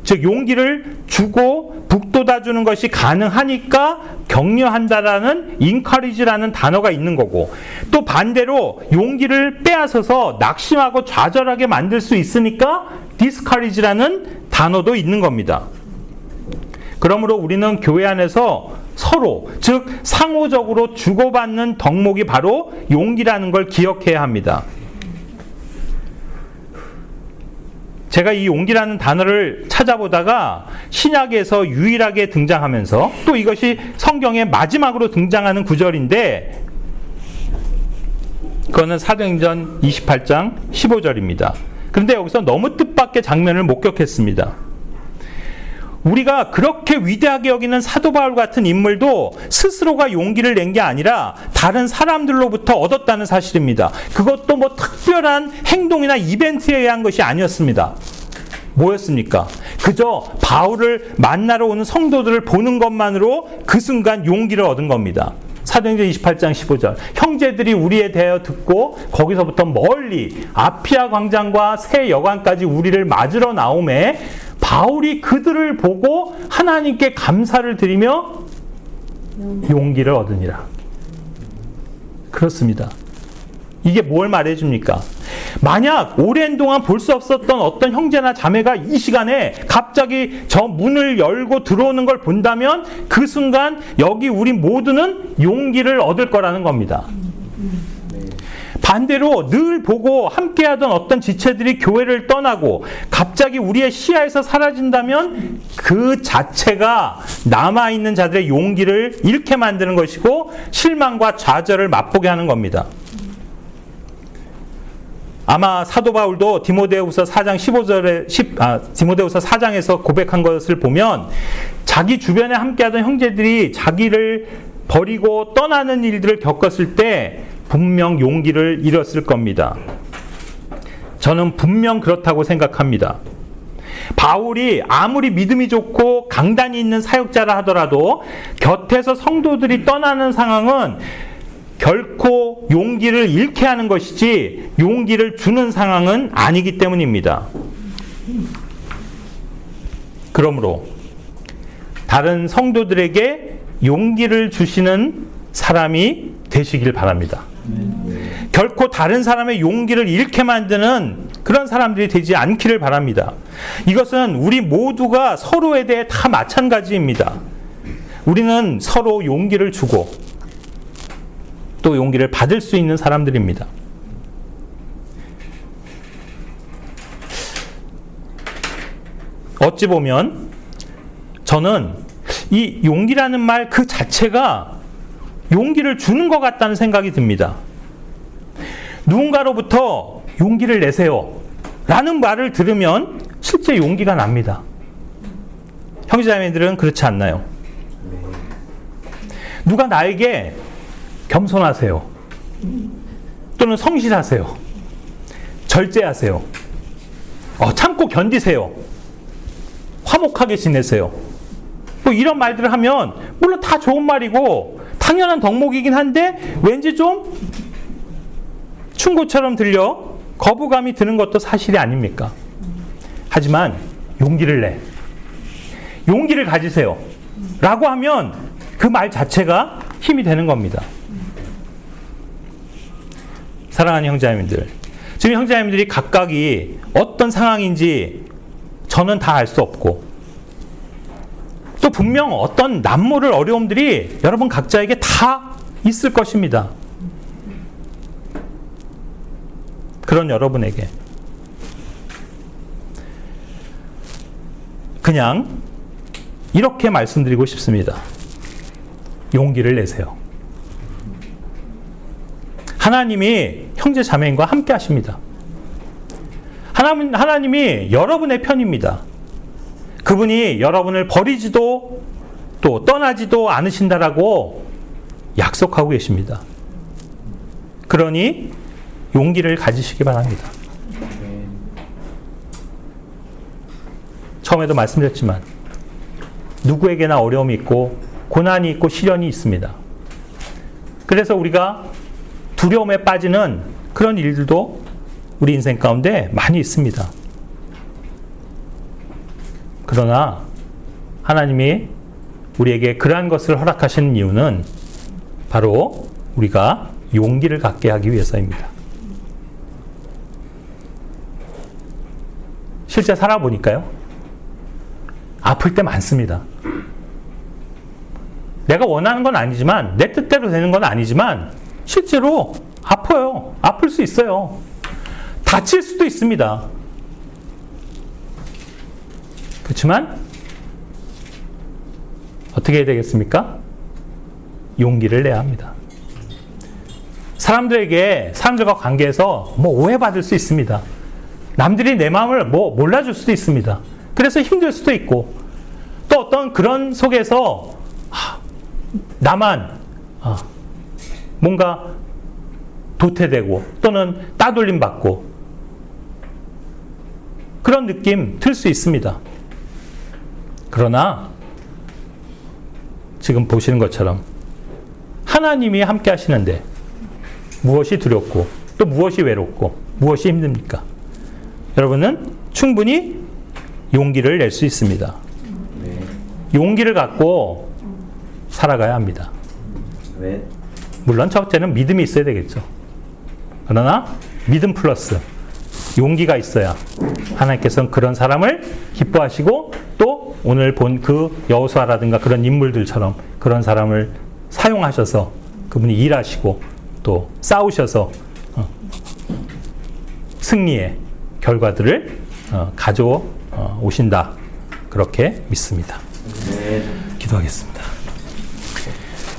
Speaker 1: 즉 용기를 주고 북돋아주는 것이 가능하니까 격려한다라는 encourage라는 단어가 있는 거고 또 반대로 용기를 빼앗아서 낙심하고 좌절하게 만들 수 있으니까 discourage라는 단어도 있는 겁니다. 그러므로 우리는 교회 안에서 서로 즉 상호적으로 주고받는 덕목이 바로 용기라는 걸 기억해야 합니다. 제가 이 용기라는 단어를 찾아보다가 신약에서 유일하게 등장하면서 또 이것이 성경의 마지막으로 등장하는 구절인데 그거는 사도행전 28장 15절입니다. 그런데 여기서 너무 뜻밖의 장면을 목격했습니다. 우리가 그렇게 위대하게 여기는 사도 바울 같은 인물도 스스로가 용기를 낸 게 아니라 다른 사람들로부터 얻었다는 사실입니다. 그것도 뭐 특별한 행동이나 이벤트에 의한 것이 아니었습니다. 뭐였습니까? 그저 바울을 만나러 오는 성도들을 보는 것만으로 그 순간 용기를 얻은 겁니다. 사도행전 28장 15절 형제들이 우리에 대하여 듣고 거기서부터 멀리 아피아 광장과 새 여관까지 우리를 맞으러 나오매 바울이 그들을 보고 하나님께 감사를 드리며 용기를 얻으니라. 그렇습니다. 이게 뭘 말해줍니까? 만약 오랜 동안 볼 수 없었던 어떤 형제나 자매가 이 시간에 갑자기 저 문을 열고 들어오는 걸 본다면 그 순간 여기 우리 모두는 용기를 얻을 거라는 겁니다. 반대로 늘 보고 함께하던 어떤 지체들이 교회를 떠나고 갑자기 우리의 시야에서 사라진다면 그 자체가 남아있는 자들의 용기를 잃게 만드는 것이고 실망과 좌절을 맛보게 하는 겁니다. 아마 사도 바울도 디모데후서 4장 15절에 디모데후서 4장에서 고백한 것을 보면 자기 주변에 함께하던 형제들이 자기를 버리고 떠나는 일들을 겪었을 때 분명 용기를 잃었을 겁니다. 저는 분명 그렇다고 생각합니다. 바울이 아무리 믿음이 좋고 강단이 있는 사역자라 하더라도 곁에서 성도들이 떠나는 상황은 결코 용기를 잃게 하는 것이지 용기를 주는 상황은 아니기 때문입니다. 그러므로 다른 성도들에게 용기를 주시는 사람이 되시길 바랍니다. 결코 다른 사람의 용기를 잃게 만드는 그런 사람들이 되지 않기를 바랍니다. 이것은 우리 모두가 서로에 대해 다 마찬가지입니다. 우리는 서로 용기를 주고 또 용기를 받을 수 있는 사람들입니다. 어찌 보면 저는 이 용기라는 말 그 자체가 용기를 주는 것 같다는 생각이 듭니다. 누군가로부터 용기를 내세요 라는 말을 들으면 실제 용기가 납니다. 형제자매들은 그렇지 않나요? 누가 나에게 겸손하세요, 또는 성실하세요, 절제하세요, 참고 견디세요, 화목하게 지내세요, 뭐 이런 말들을 하면 물론 다 좋은 말이고 당연한 덕목이긴 한데 왠지 좀 충고처럼 들려 거부감이 드는 것도 사실이 아닙니까? 하지만 용기를 내, 용기를 가지세요 라고 하면 그 말 자체가 힘이 되는 겁니다. 사랑하는 형제자매들, 지금 형제자매들이 각각이 어떤 상황인지 저는 다 알 수 없고, 또 분명 어떤 난모를 어려움들이 여러분 각자에게 다 있을 것입니다. 그런 여러분에게 그냥 이렇게 말씀드리고 싶습니다. 용기를 내세요. 하나님이 형제 자매인과 함께 하십니다. 하나님이 여러분의 편입니다. 그분이 여러분을 버리지도 또 떠나지도 않으신다라고 약속하고 계십니다. 그러니 용기를 가지시기 바랍니다. 처음에도 말씀드렸지만 누구에게나 어려움이 있고 고난이 있고 시련이 있습니다. 그래서 우리가 두려움에 빠지는 그런 일들도 우리 인생 가운데 많이 있습니다. 그러나 하나님이 우리에게 그러한 것을 허락하시는 이유는 바로 우리가 용기를 갖게 하기 위해서입니다. 실제 살아보니까요, 아플 때 많습니다. 내가 원하는 건 아니지만, 내 뜻대로 되는 건 아니지만 실제로 아파요. 아플 수 있어요. 다칠 수도 있습니다. 그렇지만 어떻게 해야 되겠습니까? 용기를 내야 합니다. 사람들과 관계에서 오해받을 수 있습니다. 남들이 내 마음을 몰라줄 수도 있습니다. 그래서 힘들 수도 있고, 또 어떤 그런 속에서 나만 뭔가 도태되고 또는 따돌림 받고 그런 느낌 들 수 있습니다. 그러나 지금 보시는 것처럼 하나님이 함께 하시는데 무엇이 두렵고 또 무엇이 외롭고 무엇이 힘듭니까? 여러분은 충분히 용기를 낼 수 있습니다. 용기를 갖고 살아가야 합니다. 물론 첫째는 믿음이 있어야 되겠죠. 그러나 믿음 플러스 용기가 있어야 하나님께서는 그런 사람을 기뻐하시고 또 오늘 본 그 여호수아라든가 그런 인물들처럼 그런 사람을 사용하셔서 그분이 일하시고 또 싸우셔서 승리의 결과들을 가져오신다. 그렇게 믿습니다. 기도하겠습니다.